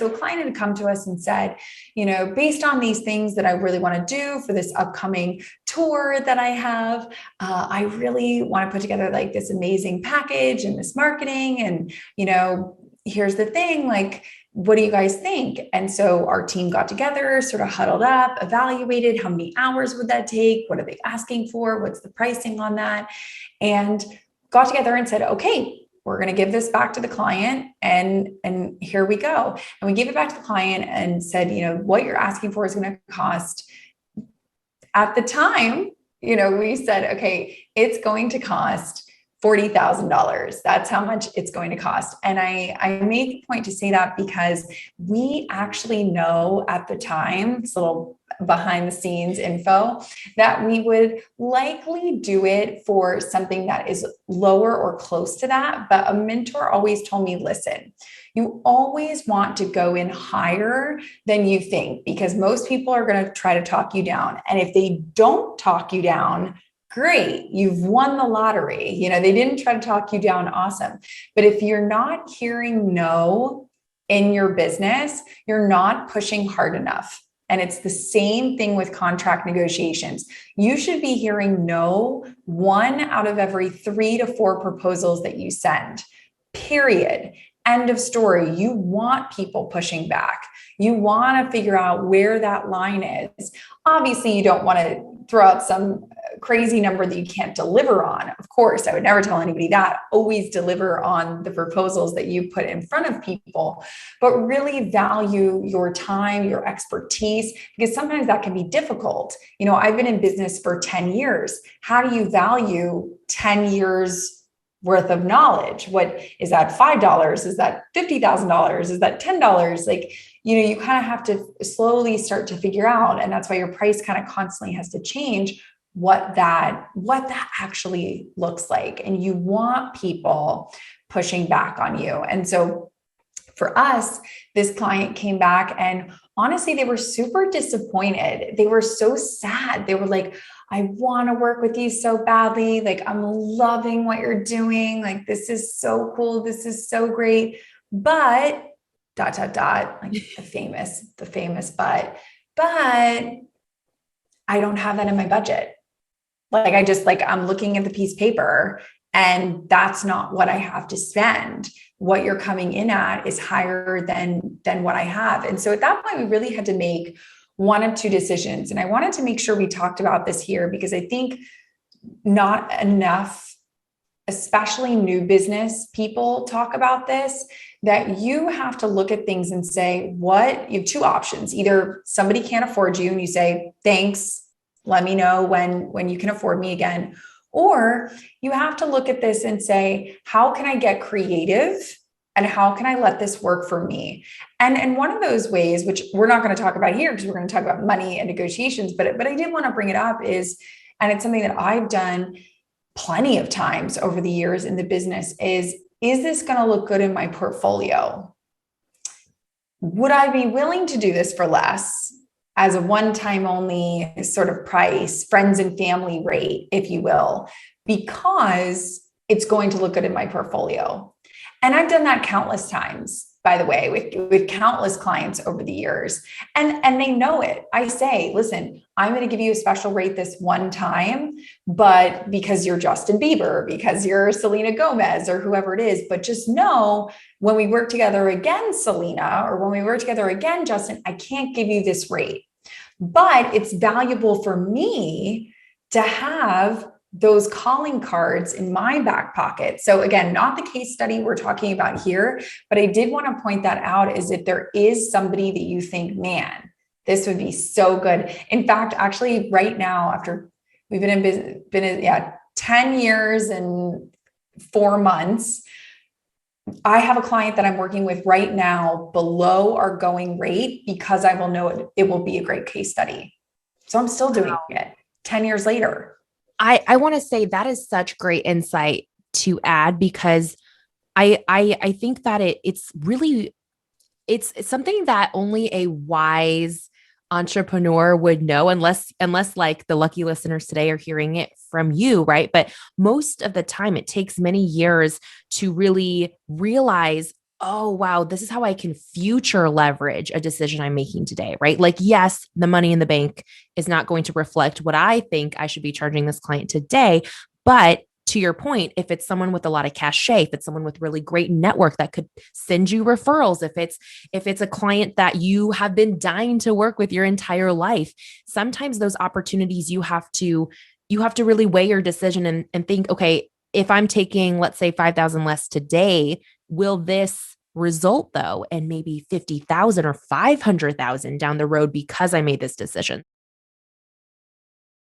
So a client had come to us and said, based on these things that I really want to do for this upcoming tour that I have, I really want to put together like this amazing package and this marketing. And, here's the thing, like, what do you guys think? And so our team got together, sort of huddled up, evaluated how many hours would that take? What are they asking for? What's the pricing on that? And got together and said, okay, we're going to give this back to the client, and here we go. And we gave it back to the client and said, what you're asking for is going to cost. At the time, we said, okay, it's going to cost $40,000. That's how much it's going to cost. And I made the point to say that because we actually know at the time, it's a little behind the scenes info, that we would likely do it for something that is lower or close to that. But a mentor always told me, listen, you always want to go in higher than you think, because most people are going to try to talk you down. And if they don't talk you down, great, you've won the lottery. They didn't try to talk you down. Awesome. But if you're not hearing no in your business, you're not pushing hard enough. And it's the same thing with contract negotiations. You should be hearing no 1 out of every 3 to 4 proposals that you send, period. End of story. You want people pushing back. You want to figure out where that line is. Obviously, you don't want to throw out some crazy number that you can't deliver on. Of course, I would never tell anybody that. Always deliver on the proposals that you put in front of people, but really value your time, your expertise, because sometimes that can be difficult. I've been in business for 10 years. How do you value 10 years worth of knowledge? What is that? $5? Is that $50,000? Is that $10? Like, you kind of have to slowly start to figure out, and that's why your price kind of constantly has to change what that actually looks like. And you want people pushing back on you. And so for us, this client came back and honestly, they were super disappointed. They were so sad. They were like, I want to work with you so badly. Like, I'm loving what you're doing. Like, this is so cool. This is so great. But ... like the famous but I don't have that in my budget. I'm looking at the piece of paper and that's not what I have to spend. What you're coming in at is higher than what I have. And so at that point, we really had to make 1 of 2 decisions. And I wanted to make sure we talked about this here, because I think not enough, especially new business people, talk about this, that you have to look at things and say, you have 2 options. Either somebody can't afford you and you say, thanks, let me know when you can afford me again. Or you have to look at this and say, how can I get creative? And how can I let this work for me? And one of those ways, which we're not going to talk about here because we're going to talk about money and negotiations, but I did want to bring it up is, and it's something that I've done plenty of times over the years in the business, is this going to look good in my portfolio? Would I be willing to do this for less as a one-time only sort of price, friends and family rate, if you will, because it's going to look good in my portfolio? And I've done that countless times, by the way, with countless clients over the years. And they know it. I say, listen, I'm going to give you a special rate this one time, but because you're Justin Bieber, because you're Selena Gomez or whoever it is, but just know when we work together again, Selena, or when we work together again, Justin, I can't give you this rate, but it's valuable for me to have those calling cards in my back pocket. So again, not the case study we're talking about here, but I did want to point that out, is if there is somebody that you think, man, this would be so good. In fact, actually right now, after we've been in business, 10 years and 4 months, I have a client that I'm working with right now below our going rate because I will know it will be a great case study. So I'm still doing it 10 years later. I want to say that is such great insight to add, because I think that it's something that only a wise entrepreneur would know, unless like the lucky listeners today are hearing it from you, right? But most of the time it takes many years to really realize, oh, wow, this is how I can future leverage a decision I'm making today, right? Like, yes, the money in the bank is not going to reflect what I think I should be charging this client today. But to your point, if it's someone with a lot of cachet, if it's someone with really great network that could send you referrals, if it's a client that you have been dying to work with your entire life, sometimes those opportunities you have to really weigh your decision and think, okay, if I'm taking, let's say, 5,000 less today, will this result though and maybe 50,000 or 500,000 down the road because I made this decision?